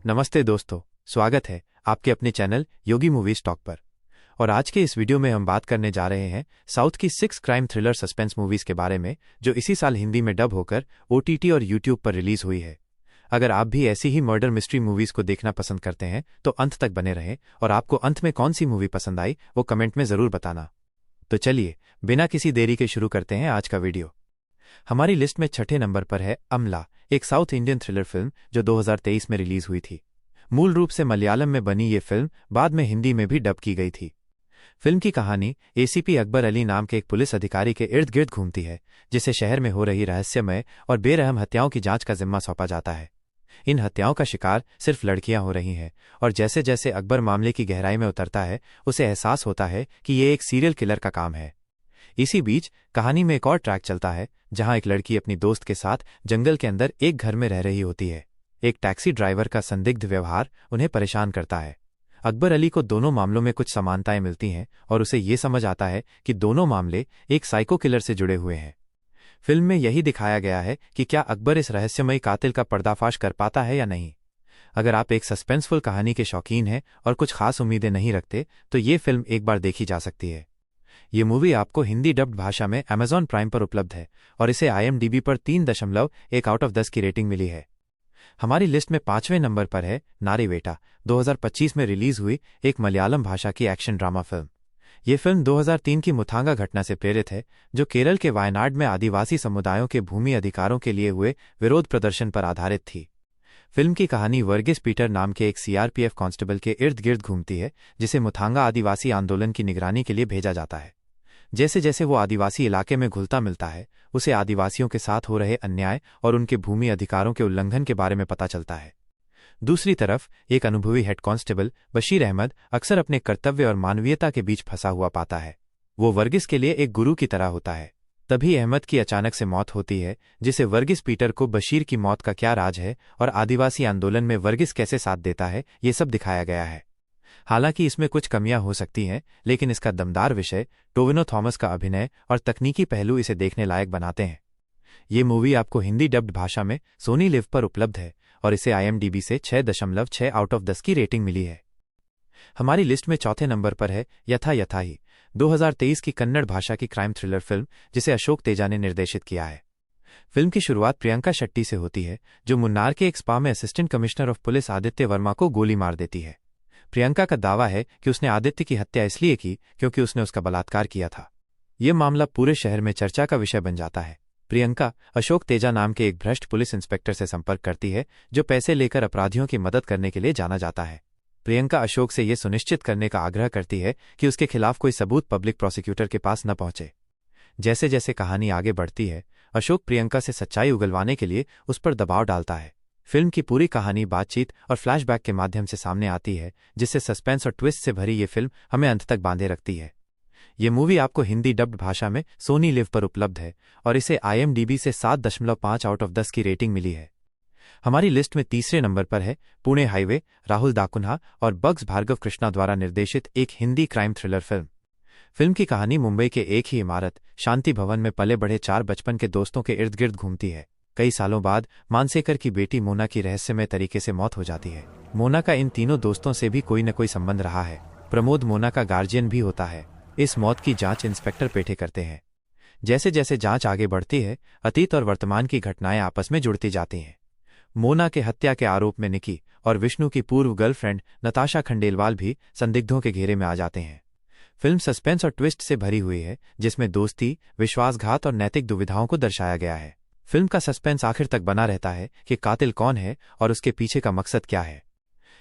नमस्ते दोस्तों, स्वागत है आपके अपने चैनल योगी मूवीज टॉक पर। और आज के इस वीडियो में हम बात करने जा रहे हैं साउथ की 6 क्राइम थ्रिलर सस्पेंस मूवीज के बारे में, जो इसी साल हिंदी में डब होकर OTT और YouTube पर रिलीज हुई है। अगर आप भी ऐसी ही मर्डर मिस्ट्री मूवीज को देखना पसंद करते हैं तो अंत तक बने रहें, और आपको अंत में कौन सी मूवी पसंद आई वो कमेंट में जरूर बताना। तो चलिए बिना किसी देरी के शुरू करते हैं आज का वीडियो। हमारी लिस्ट में छठे नंबर पर है अमला, एक साउथ इंडियन थ्रिलर फिल्म जो 2023 में रिलीज हुई थी। मूल रूप से मलयालम में बनी ये फिल्म बाद में हिंदी में भी डब की गई थी। फिल्म की कहानी ACP अकबर अली नाम के एक पुलिस अधिकारी के इर्द गिर्द घूमती है, जिसे शहर में हो रही रहस्यमय और बेरहम हत्याओं की जांच का जिम्मा सौंपा जाता है। इन हत्याओं का शिकार सिर्फ लड़कियां हो रही हैं, और जैसे जैसे अकबर मामले की गहराई में उतरता है उसे एहसास होता है कि ये एक सीरियल किलर का काम है। इसी बीच कहानी में एक और ट्रैक चलता है, जहां एक लड़की अपनी दोस्त के साथ जंगल के अंदर एक घर में रह रही होती है। एक टैक्सी ड्राइवर का संदिग्ध व्यवहार उन्हें परेशान करता है। अकबर अली को दोनों मामलों में कुछ समानताएं मिलती हैं और उसे ये समझ आता है कि दोनों मामले एक साइको किलर से जुड़े हुए हैं। फिल्म में यही दिखाया गया है कि क्या अकबर इस रहस्यमयी कातिल का पर्दाफाश कर पाता है या नहीं। अगर आप एक सस्पेंसफुल कहानी के शौकीन हैं और कुछ खास उम्मीदें नहीं रखते तो ये फिल्म एक बार देखी जा सकती है। ये मूवी आपको हिंदी डब्ड भाषा में Amazon प्राइम पर उपलब्ध है और इसे IMDb पर 3.1 आउट ऑफ 10 की रेटिंग मिली है। हमारी लिस्ट में 5वें नंबर पर है नारीवेटा, 2025 में रिलीज हुई एक मलयालम भाषा की एक्शन ड्रामा फिल्म। ये फिल्म 2003 की मुथांगा घटना से प्रेरित है, जो केरल के वायनाड में आदिवासी समुदायों के भूमि अधिकारों के लिए हुए विरोध प्रदर्शन पर आधारित थी। फिल्म की कहानी वर्गीस पीटर नाम के एक CRPF कांस्टेबल के इर्द गिर्द घूमती है, जिसे मुथांगा आदिवासी आंदोलन की निगरानी के लिए भेजा जाता है। जैसे जैसे वो आदिवासी इलाके में घुलता मिलता है, उसे आदिवासियों के साथ हो रहे अन्याय और उनके भूमि अधिकारों के उल्लंघन के बारे में पता चलता है। दूसरी तरफ एक अनुभवी हेड कांस्टेबल बशीर अहमद अक्सर अपने कर्तव्य और मानवीयता के बीच फंसा हुआ पाता है। वो वर्गीस के लिए एक गुरु की तरह होता है। तभी अहमद की अचानक से मौत होती है, जिसे वर्गीस पीटर को बशीर की मौत का क्या राज है और आदिवासी आंदोलन में वर्गीस कैसे साथ देता है, ये सब दिखाया गया है। हालांकि इसमें कुछ कमियां हो सकती हैं, लेकिन इसका दमदार विषय, टोविनो थॉमस का अभिनय और तकनीकी पहलू इसे देखने लायक बनाते हैं। ये मूवी आपको हिंदी डब्ड भाषा में सोनी लिव पर उपलब्ध है और इसे IMDb से 6.6 आउट ऑफ 10 की रेटिंग मिली है। हमारी लिस्ट में चौथे नंबर पर है यथा यथा ही, 2023 की कन्नड़ भाषा की क्राइम थ्रिलर फिल्म, जिसे अशोक तेजा ने निर्देशित किया है। फिल्म की शुरुआत प्रियंका शेट्टी से होती है, जो मुन्नार के एक स्पा में assistant commissioner of police Aditya Verma को गोली मार देती है। प्रियंका का दावा है कि उसने आदित्य की हत्या इसलिए की क्योंकि उसने उसका बलात्कार किया था। यह मामला पूरे शहर में चर्चा का विषय बन जाता है। प्रियंका अशोक तेजा नाम के एक भ्रष्ट पुलिस इंस्पेक्टर से संपर्क करती है, जो पैसे लेकर अपराधियों की मदद करने के लिए जाना जाता है। प्रियंका अशोक से यह सुनिश्चित करने का आग्रह करती है कि उसके खिलाफ कोई सबूत पब्लिक प्रोसिक्यूटर के पास न पहुंचे। जैसे जैसे कहानी आगे बढ़ती है, अशोक प्रियंका से सच्चाई उगलवाने के लिए उस पर दबाव डालता है। फिल्म की पूरी कहानी बातचीत और फ्लैशबैक के माध्यम से सामने आती है, जिससे सस्पेंस और ट्विस्ट से भरी ये फिल्म हमें अंत तक बांधे रखती है। ये मूवी आपको हिंदी डब्ड भाषा में सोनी लिव पर उपलब्ध है और इसे IMDb से 7.5 आउट ऑफ 10 की रेटिंग मिली है। हमारी लिस्ट में तीसरे नंबर पर है पुणे हाईवे, राहुल दाकुन्हा और बग्स भार्गव कृष्णा द्वारा निर्देशित एक Hindi crime thriller film. Film की कहानी मुंबई के एक ही इमारत शांति भवन में पले बढ़े 4 बचपन के दोस्तों के इर्द गिर्द घूमती है। कई सालों बाद मानसेकर की बेटी मोना की रहस्यमय तरीके से मौत हो जाती है। मोना का इन तीनों दोस्तों से भी कोई न कोई संबंध रहा है। प्रमोद मोना का गार्जियन भी होता है। इस मौत की जांच इंस्पेक्टर पेठे करते हैं। जैसे जैसे जांच आगे बढ़ती है, अतीत और वर्तमान की घटनाएं आपस में जुड़ती जाती हैं। मोना के हत्या के आरोप में निकी और विष्णु की पूर्व गर्लफ्रेंड नताशा खंडेलवाल भी संदिग्धों के घेरे में आ जाते हैं। फिल्म सस्पेंस और ट्विस्ट से भरी हुई है, जिसमें दोस्ती, विश्वासघात और नैतिक दुविधाओं को दर्शाया गया है। फिल्म का सस्पेंस आखिर तक बना रहता है कि कातिल कौन है और उसके पीछे का मकसद क्या है।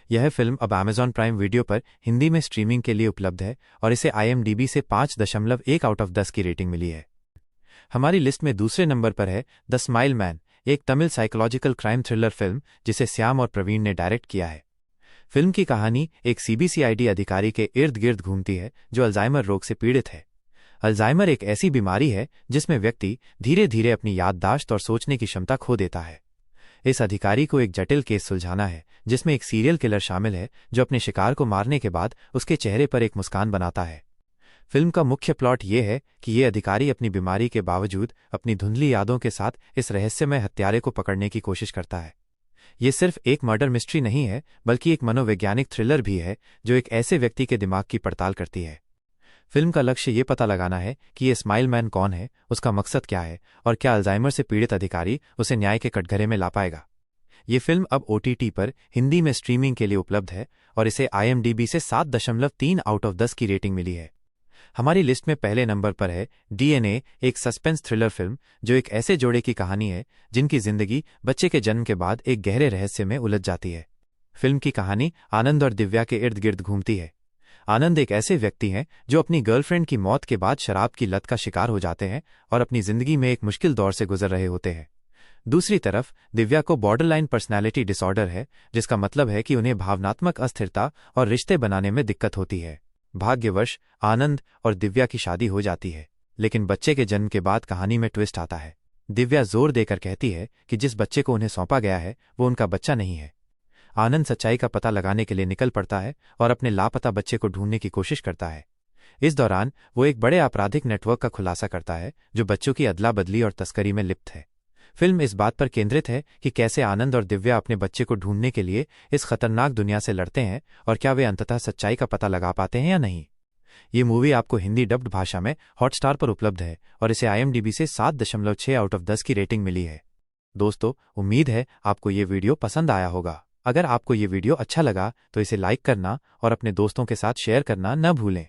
यह फिल्म अब Amazon प्राइम वीडियो पर हिंदी में स्ट्रीमिंग के लिए उपलब्ध है और इसे IMDb से 5.1 आउट ऑफ 10 की रेटिंग मिली है। हमारी लिस्ट में दूसरे नंबर पर है द स्माइल मैन, एक Tamil psychological crime thriller film, जिसे श्याम और प्रवीण ने डायरेक्ट किया है। फिल्म की कहानी एक CBCID अधिकारी के इर्द गिर्द घूमती है, जो अल्जाइमर रोग से पीड़ित है। अल्जाइमर एक ऐसी बीमारी है जिसमें व्यक्ति धीरे धीरे अपनी याददाश्त और सोचने की क्षमता खो देता है। इस अधिकारी को एक जटिल केस सुलझाना है, जिसमें एक सीरियल किलर शामिल है, जो अपने शिकार को मारने के बाद उसके चेहरे पर एक मुस्कान बनाता है। फिल्म का मुख्य प्लॉट ये है कि ये अधिकारी अपनी बीमारी के बावजूद अपनी धुंधली यादों के साथ इस रहस्यमय हत्यारे को पकड़ने की कोशिश करता है। ये सिर्फ एक मर्डर मिस्ट्री नहीं है, बल्कि एक मनोवैज्ञानिक थ्रिलर भी है जो एक ऐसे व्यक्ति के दिमाग की पड़ताल करती है। फिल्म का लक्ष्य ये पता लगाना है कि ये स्माइल मैन कौन है, उसका मकसद क्या है और क्या अल्जाइमर से पीड़ित अधिकारी उसे न्याय के कटघरे में ला पाएगा। ये फिल्म अब OTT पर हिंदी में स्ट्रीमिंग के लिए उपलब्ध है और इसे IMDb से 7.3 आउट ऑफ 10 की रेटिंग मिली है। हमारी लिस्ट में पहले नंबर पर है DNA, एक सस्पेंस थ्रिलर फिल्म जो एक ऐसे जोड़े की कहानी है जिनकी जिंदगी बच्चे के जन्म के बाद एक गहरे रहस्य में उलझ जाती है। फिल्म की कहानी आनंद और दिव्या के इर्द गिर्द घूमती है। आनंद एक ऐसे व्यक्ति हैं जो अपनी गर्लफ्रेंड की मौत के बाद शराब की लत का शिकार हो जाते हैं और अपनी जिंदगी में एक मुश्किल दौर से गुजर रहे होते हैं। दूसरी तरफ दिव्या को बॉर्डरलाइन पर्सनैलिटी डिसऑर्डर है, जिसका मतलब है कि उन्हें भावनात्मक अस्थिरता और रिश्ते बनाने में दिक्कत होती है। भाग्यवश आनंद और दिव्या की शादी हो जाती है, लेकिन बच्चे के जन्म के बाद कहानी में ट्विस्ट आता है। दिव्या जोर देकर कहती है कि जिस बच्चे को उन्हें सौंपा गया है वो उनका बच्चा नहीं है। आनंद सच्चाई का पता लगाने के लिए निकल पड़ता है और अपने लापता बच्चे को ढूंढने की कोशिश करता है। इस दौरान वो एक बड़े आपराधिक नेटवर्क का खुलासा करता है जो बच्चों की अदला बदली और तस्करी में लिप्त है। फिल्म इस बात पर केंद्रित है कि कैसे आनंद और दिव्या अपने बच्चे को ढूंढने के लिए इस खतरनाक दुनिया से लड़ते हैं और क्या वे अंततः सच्चाई का पता लगा पाते हैं या नहीं। ये मूवी आपको हिंदी डब्ड भाषा में हॉटस्टार पर उपलब्ध है और इसे IMDb से 7.6 आउट ऑफ 10 की रेटिंग मिली है। दोस्तों, उम्मीद है आपको ये वीडियो पसंद आया होगा। अगर आपको ये वीडियो अच्छा लगा तो इसे लाइक करना और अपने दोस्तों के साथ शेयर करना न भूलें।